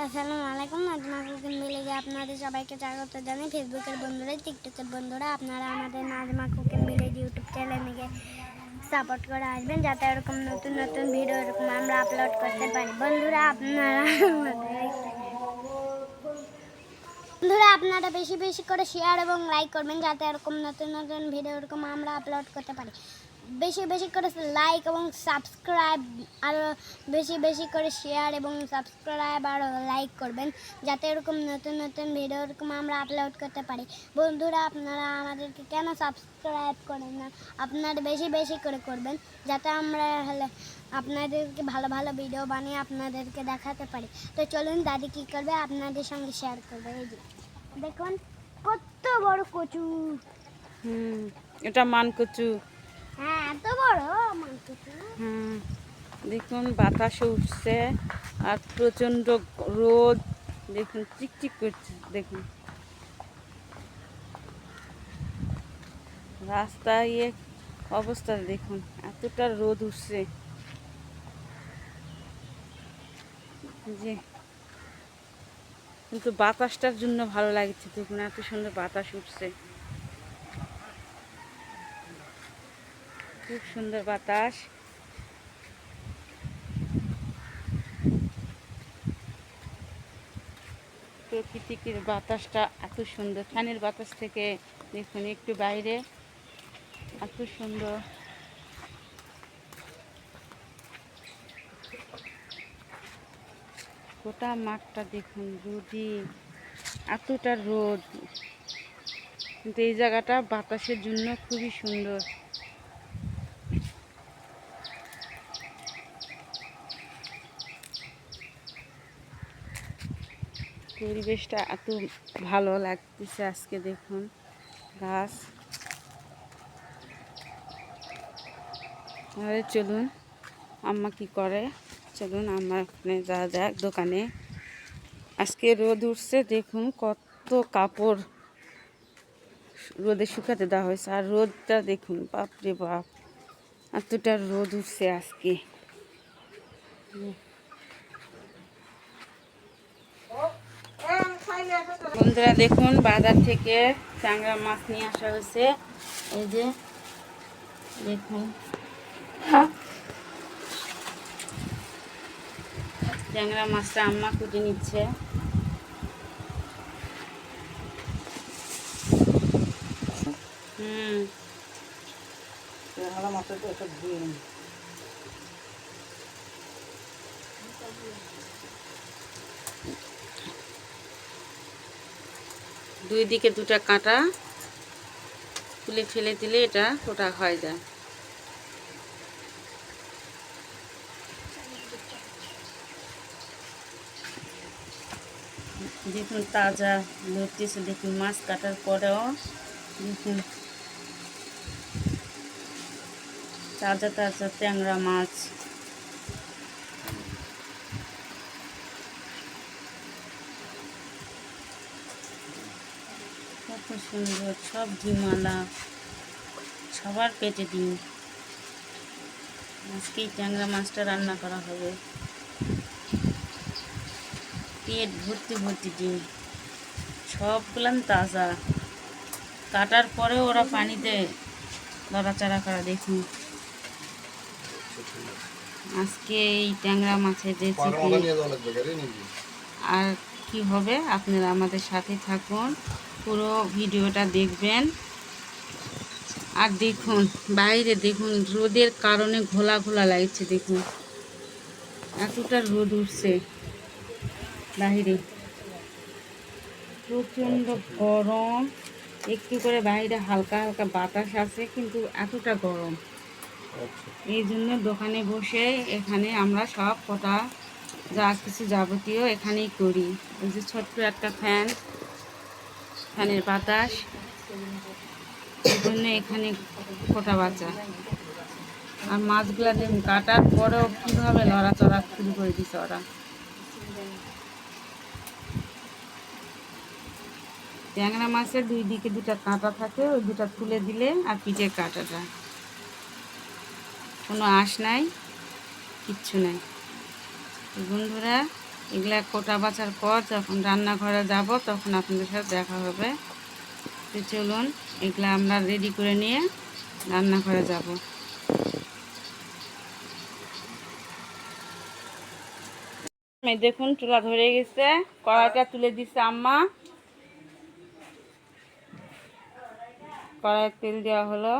আসসালামু আলাইকুম। নাজমা কুকিং ভিলেজে আপনাদের সবাইকে স্বাগত জানাই। ফেসবুকের বন্ধুরা, টিকটকের বন্ধুরা, আপনারা আমাদের নাজমা কুকিং ভিলেজ ইউটিউব চ্যানেলকে সাপোর্ট করে আসবেন, যাতে এরকম নতুন নতুন ভিডিও এরকম আমরা আপলোড করতে পারি। বন্ধুরা আপনারা বেশি বেশি করে শেয়ার এবং লাইক করবেন, যাতে এরকম নতুন নতুন ভিডিও এরকম আমরা আপলোড করতে পারি। বেশি বেশি করে লাইক এবং সাবস্ক্রাইব আর বেশি বেশি করে শেয়ার এবং সাবস্ক্রাইব আর লাইক করবেন, যাতে এরকম নতুন নতুন ভিডিও এরকম আমরা আপলোড করতে পারি। বন্ধুরা আপনারা আমাদেরকে কেন সাবস্ক্রাইব করেন না? আপনারা বেশি বেশি করে করবেন, যাতে আমরা আপনাদেরকে ভালো ভালো ভিডিও বানিয়ে আপনাদেরকে দেখাতে পারি। তো চলুন দাদি কী করবে আপনাদের সঙ্গে শেয়ার করবে। এই যে দেখুন কত বড় কচু। এটা মান কচু। হ্যাঁ, এত বড় মান কচু। দেখুন বাতাসে উঠছে আর প্রচণ্ড রোদ, দেখুন চিকচিক করছে। দেখুন রাস্তায় অবস্থা দেখুন, এতটা রোদ উঠছে যে, কিন্তু বাতাসটার জন্য ভালো লাগছে। দেখুন এত সুন্দর বাতাস উঠছে, খুব সুন্দর বাতাস। প্রকৃতির বাতাসটা এত সুন্দর, ফ্যানের বাতাস থেকে দেখুন একটু বাইরে এত সুন্দর। গোটা মাঠটা দেখুন রোদি, এতটা রোদ, কিন্তু এই জায়গাটা বাতাসের জন্য খুবই সুন্দর। পরিবেশটা এত ভালো লাগতেছে আজকে। দেখুন গাছ। তাহলে চলুন আম্মা কি করে, চলুন আম্মা ওখানে যাওয়া যাক দোকানে। আজকে রোদ উঠছে, দেখুন কত কাপড় রোদে শুকাতে দেওয়া হয়েছে। আর রোদটা দেখুন, বাপরে বাপ, এতটা রোদ উঠছে আজকে। বন্ধুরা দেখুন বাজার থেকে ট্যাংরা মাছ নিয়ে আসা হয়েছে। এই যে দেখুন ট্যাংরা মাছটা আম্মা কুটে নিচ্ছে। দুই দিকে দুটা কাঁটা তুলে ফেলে দিলে এটা ওটা হয়ে যায়। দেখুন তাজা লড়তেছে, দেখুন মাছ কাটার পরেও দেখুন তাজা তাজা ট্যাংরা মাছ। কত সুন্দর, সব ডিমালা, সবার পেটে ডিম। আজকেই ট্যাংরা মাছটা রান্না করা হবে। পেট ভর্তি ভর্তি ডিম, সবগুলান তাজা, কাটার পরে ওরা পানিতে লড়াচড়া করা। দেখুন আজকে এই ট্যাংরা মাছের রেসিপি আর কি হবে, আপনারা আমাদের সাথে থাকুন, পুরো ভিডিওটা দেখবেন। আর দেখুন বাইরে দেখুন রোদের কারণে ঘোলা ঘোলা লাগছে। দেখুন এতটা রোদ উঠছে বাইরে, প্রচণ্ড গরম। একটু করে বাইরে হালকা হালকা বাতাস আছে, কিন্তু এতটা গরম। এই জন্য দোকানে বসে এখানে আমরা সব কটা যা কিছু যাবতীয় এখানেই করি। এই যে ছোট্ট একটা ফ্যানের বাতাস, এই জন্য এখানে কটা বাচ্চা। আর মাছগুলা দেখুন কাটার পরেও কীভাবে লড়াচড়া শুরু করে দিচ্ছে ওরা। ট্যাংরা মাছের দুই দিকে দুটা কাঁটা থাকে, ওই দুটা তুলে দিলে আর পিঠের কাঁটাটা কোনো আঁশ নাই, কিচ্ছু নেই। তো বন্ধুরা, এগুলা কোটা বাছার পর যখন রান্নাঘরে যাব তখন আপনাদের সাথে দেখা হবে। তো চলুন এগুলা আমরা রেডি করে নিয়ে রান্নাঘরে যাব। দেখুন চুলা ধরে গেছে, কড়াইটা তুলে দিচ্ছে আম্মা। কড়াইয়ে তেল দেওয়া হলো।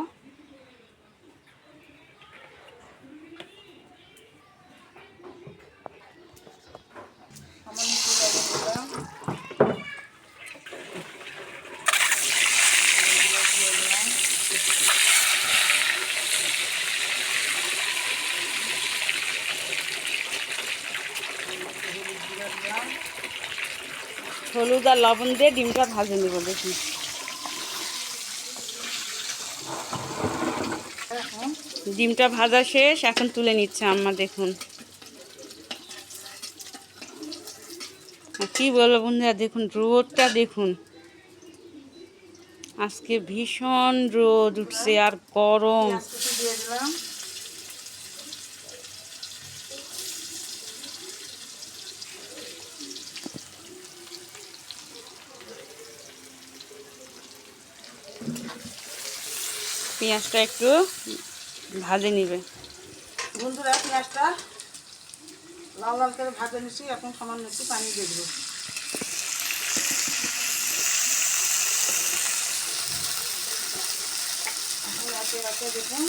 হলুদ আর লবণ দিয়ে ডিমটা ভাজে নেব। দেখুন ডিমটা ভাজা শেষ, এখন তুলে নিচ্ছে আম্মা। দেখুন কি বলবো বন্ধুরা, দেখুন রোদটা দেখুন, আজকে ভীষণ রোদ উঠছে আর গরম। পেঁয়াজটা একটু ভাজে নিবে বন্ধুরা। পেঁয়াজটা লাল লাল করে ভাজে নিচ্ছি, এখন সামান্য একটু পানি দিয়ে দেবো। এখন একে একে দেখুন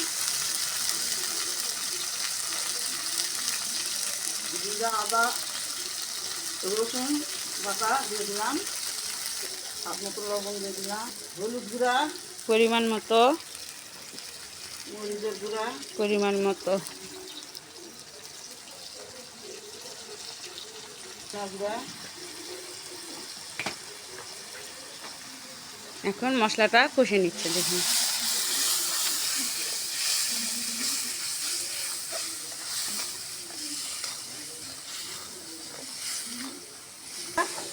জিরা আদা রসুন বাটা দিয়ে দিলাম, স্বাদ মতো লবণ দিয়ে দিলাম, হলুদ গুঁড়া পরিমাণ মতো, মরিচের গুঁড়া পরিমাণ মতো, গুঁড়া। এখন মশলাটা কষে নিচ্ছে। দেখুন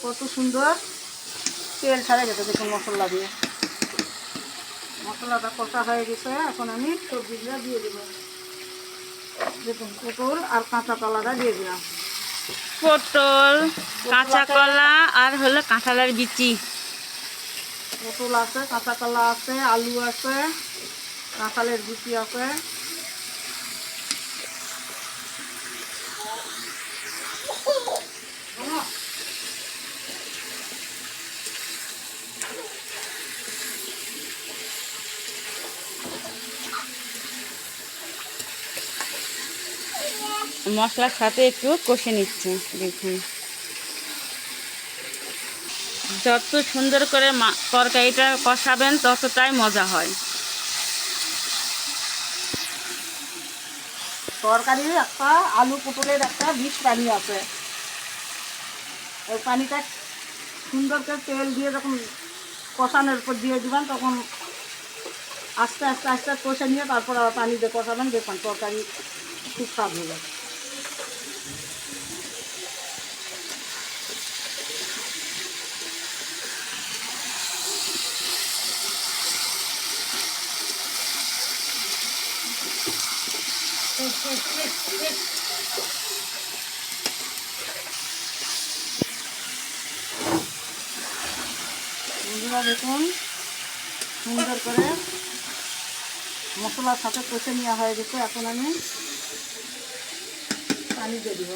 কত সুন্দর তেল ছাড়া গেছে দেখুন মশলা দিয়ে। মশলাটা কষা হয়ে গেছে, এখন আমি সবজিগুলো দিয়ে দেবো। দেখুন পটল আর কাঁচা কলাটা দিয়ে দিলাম। পটল, কাঁচা কলা আর হলো কাঁঠালের বিচি। পটল আছে, কাঁচা কলা আছে, আলু আছে, কাঁঠালের বিচি আছে। মশলার সাথে একটু কষে নিচ্ছে। দেখুন যত সুন্দর করে তরকারিটা কষাবেন ততটাই মজা হয়। তরকারির একটা আলু পটলের একটা বিষ পানি আছে, ওই পানিটা সুন্দর করে তেল দিয়ে যখন কষানোর উপর দিয়ে দিবেন তখন আস্তে আস্তে আস্তে কষে নিয়ে তারপর আবার পানি দিয়ে কষাবেন, দেখবেন তরকারি খুব স্বাদ হয়ে যাবে। বন্ধুরা দেখুন সুন্দর করে মশলার সাথে কষে নেওয়া হয়ে গেছে, এখন আমি পানি দিয়ে দিব।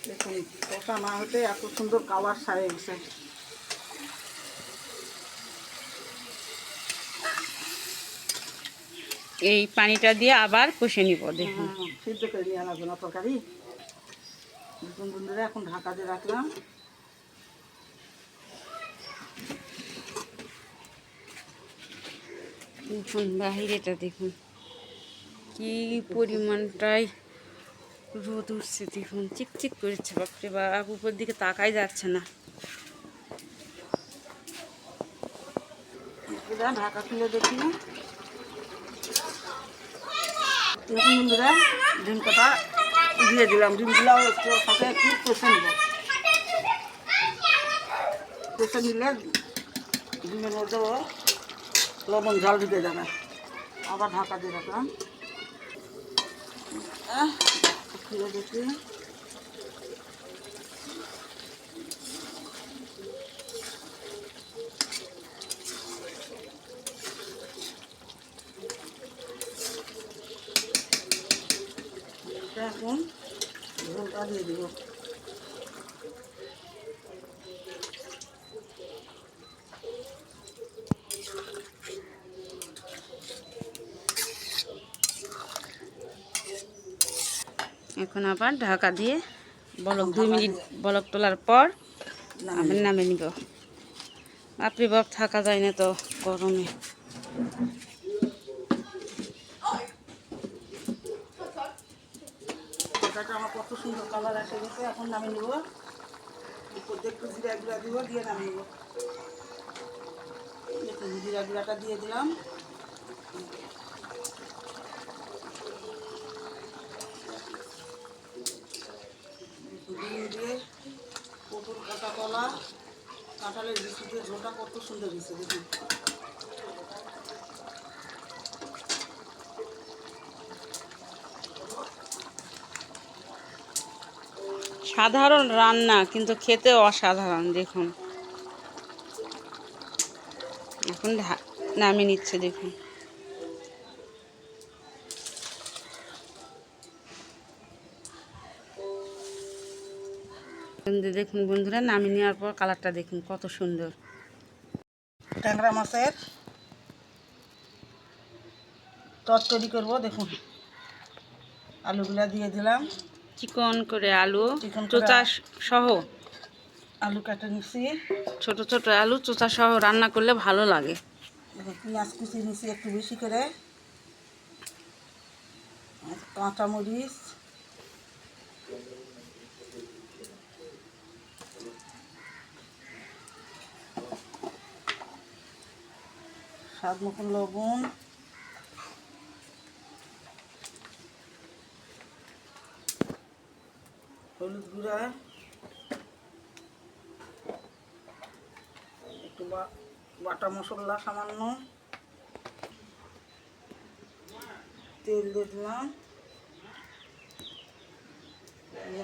দেখুন কষা না হতে এত সুন্দর কালার ছাড়ে গেছে। এই পানিটা দিয়ে আবার কষে নিব। দেখুন সিদ্ধ করে নিয়ে লাগবে না তরকারি। নতুন বন্ধুরা এখন ঢাকা দিয়ে রাখলাম। দেখুন বাহিরেটা দেখুন কি পরিমাণটাই রোদ উঠছে। দেখুন চিকচিক করেছে, বাপরে বাপ, উপর দিকে তাকাই যাচ্ছে না। ঢাকা খুলে দেখি। দেখুন বন্ধুরা ডিম কটা দিয়ে দিলাম, ডিমগুলো একটু সাথে একটু কষে নেব। কষে নিলে ডিমের মধ্যেও লবণ ঝাল ঢুকে যাবে। আবার ঢাকা দিয়ে রাখলাম। ফিরে দেখি এখন ঝোলটা দিয়ে দিব। এখন আবার ঢাকা দিয়ে বলক 2 মিনিট বলক তোলার পর আবার নামে নিব। বাপরে বাপ, থাকা যায় না তো গরমে। তরকারিটা আমার কত সুন্দর কালার এসে গেছে। এখন নামিয়ে নিব। উপর দিয়ে একটু জিরা গুঁড়া দিব, দিয়ে নামিয়ে নিব। একটু জিরা গুঁড়াটা দিয়ে দিলাম। ডিম দিয়ে পটল কাঁচা কলা কাঁঠালের বিস্কুটের ঝোলটা কত সুন্দর হয়েছে দেখুন। সাধারণ রান্না কিন্তু খেতে অসাধারণ। দেখুন এখন নামিয়ে নিচ্ছে। দেখুন দেখুন বন্ধুরা, নামিয়ে নেওয়ার পর কালারটা দেখুন কত সুন্দর। ট্যাংরা মাছের তরকারি করবো। দেখুন আলুগুলা দিয়ে দিলাম, চিকন করে আলু চিকন করে চোচা সহ। আলু কেটে নিচ্ছি। ছোট ছোট আলু চোচা সহ রান্না করলে ভালো লাগে। পেঁয়াজ কুচি নিচ্ছি একটু বেশি করে, কাঁচামরিচ, স্বাদ মতন লবণ, হলুদ গুঁড়া, একটু বাটা মশলা সামান্য, তেল দিয়ে দিলাম।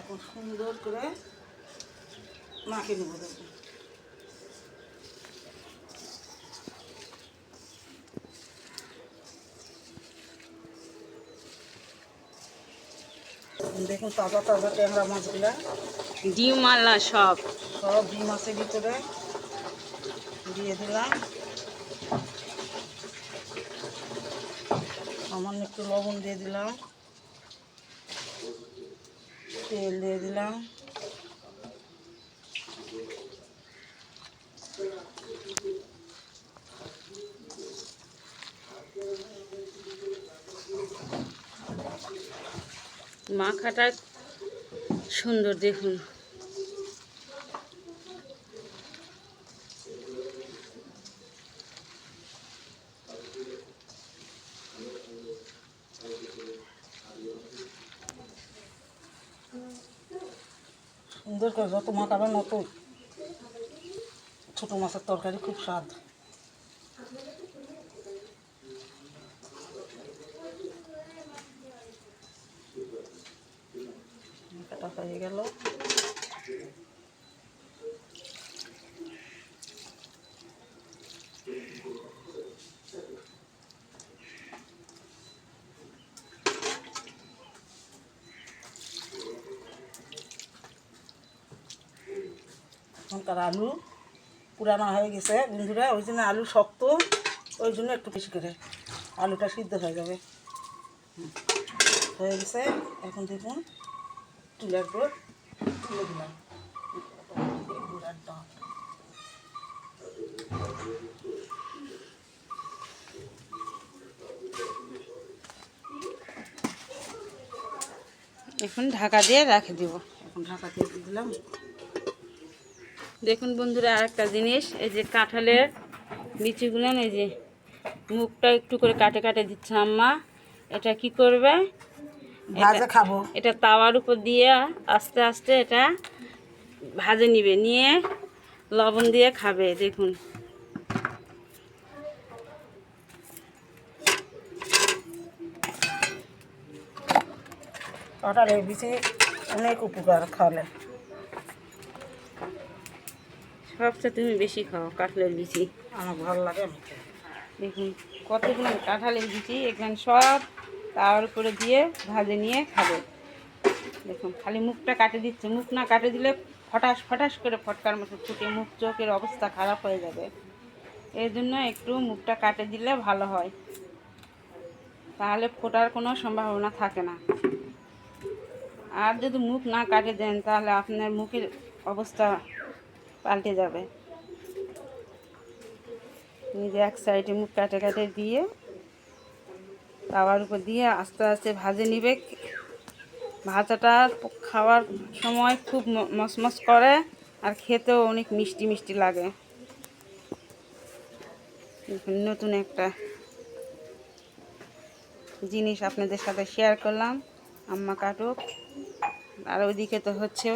এখন সুন্দর করে মাখিয়ে নেব। দেখুন দেখুন তাজা তাজা ট্যাংরা মাছগুলা, ডিম আলা সব সব ডিম মাছের ভিতরে দিয়ে দিলাম। সামান্য একটু লবণ দিয়ে দিলাম, তেল দিয়ে দিলাম। মাখাটা সুন্দর দেখুন। সুন্দর করে যত মাখাবেন অত ছোটো মাছের তরকারি খুব স্বাদ। মাখাটা হয়ে গেল। এখনকার আলু পুরানো হয়ে গেছে বন্ধুরা, ওই জন্য আলু শক্ত, ওই জন্য একটু বেশি করে আলুটা সিদ্ধ হয়ে যাবে। হয়ে গেছে। এখন দেখুন চুলার উপর তুলে দিলাম গুঁড়ার ডাল। এখন ঢাকা দিয়ে রেখে দিব। এখন ঢাকা দিয়ে দিলাম। দেখুন বন্ধুরা, আরেকটা জিনিস, এই যে কাঁঠালের বিচিগুলো, এই যে মুখটা একটু করে কাটে কাটে দিচ্ছে আম্মা। এটা কি করবে? ভাজা খাবো। এটা তাওয়ার উপর দিয়ে আস্তে আস্তে এটা ভাজে নিবে, নিয়ে লবণ দিয়ে খাবে। দেখুন কাঁঠালের বিচি অনেক উপকার খাওয়ালে। সবচেয়ে তুমি বেশি খাও কাঁঠালের বিচি। আমার ভালো লাগে, আমি খাই। দেখুন কতগুলো কাঁঠালের বিচি এখানে সব তার উপরে দিয়ে ভাজে নিয়ে খাবে। দেখুন খালি মুখটা কাটে দিচ্ছে, মুখ না কাটে দিলে ফটাস ফটাস করে ফটকার মতো ফুটে মুখ চোখের অবস্থা খারাপ হয়ে যাবে। এর জন্য একটু মুখটা কাটে দিলে ভালো হয়, তাহলে ফোটার কোনো সম্ভাবনা থাকে না। আর যদি মুখ না কাটে দেন তাহলে আপনার মুখের অবস্থা পাল্টে যাবে। নিজে এক সাইডে মুখ কাটে কাটে দিয়ে তাওয়ার উপর দিয়ে আস্তে আস্তে ভাজে নিবে। ভাজাটা খাওয়ার সময় খুব মসমস করে আর খেতেও অনেক মিষ্টি মিষ্টি লাগে। নতুন একটা জিনিস আপনাদের সাথে শেয়ার করলাম। আম্মা কাটুক। আর ওইদিকে তো হচ্ছে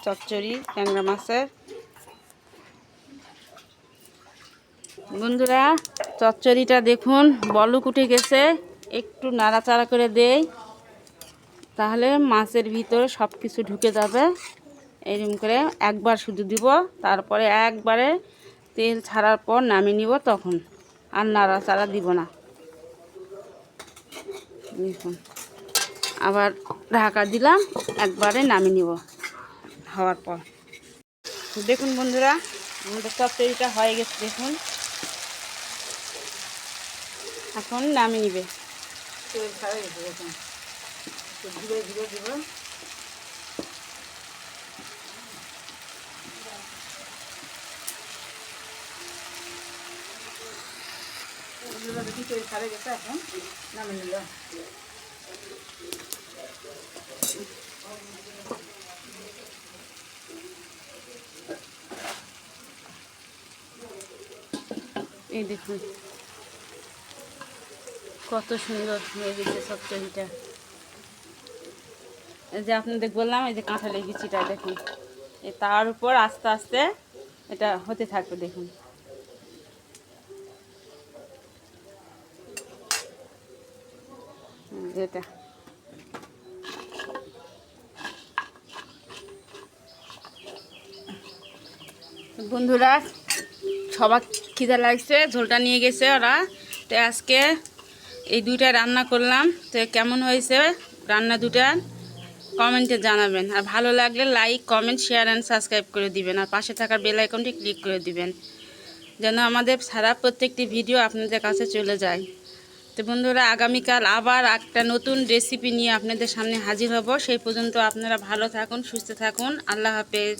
চচ্চড়ি ট্যাংরা মাছের। বন্ধুরা চচ্চড়িটা দেখুন বলক উঠে গেছে, একটু নাড়াচাড়া করে দেই তাহলে মাছের ভিতরে সব কিছু ঢুকে যাবে। এরকম করে একবার শুধু দিব, তারপরে একবারে তেল ছাড়ার পর নামিয়ে নিব, তখন আর নাড়াচাড়া দিব না। দেখুন আবার ঢাকা দিলাম, একবারে নামিয়ে নিব হওয়ার পর। দেখুন বন্ধুরা আমাদের চচ্চড়িটা হয়ে গেছে, দেখুন এখন নামিয়ে নিবে। তেল ছাড়া গেছে, দেখুন ধীরে ধীরে দেবেন। দেখি তেল ছাড়ে গেছে, এখন নামিয়ে নিল। এই দেখুন কত সুন্দর হয়ে গেছে চচ্চড়িটা। এই যে আপনাদের বললাম এই যে কাঁঠালের বিচিটা দেখুন, তার উপর আস্তে আস্তে এটা হতে থাকবে। দেখুন এটা বন্ধুরা সবার খিদে লাগছে, ঝোলটা নিয়ে গেছে ওরা। তো আজকে এই দুইটা রান্না করলাম, তো কেমন হয়েছে রান্না দুটা কমেন্টে জানাবেন। আর ভালো লাগলে like comment share and subscribe করে দিবেন, আর পাশে থাকা বেল আইকনটি ক্লিক করে দিবেন যেন আমাদের সারা প্রত্যেকটি ভিডিও আপনাদের কাছে চলে যায়। তো বন্ধুরা আগামীকাল আবার একটা নতুন রেসিপি নিয়ে আপনাদের সামনে হাজির হব। সেই পর্যন্ত আপনারা ভালো থাকুন, সুস্থ থাকুন। আল্লাহ হাফেজ।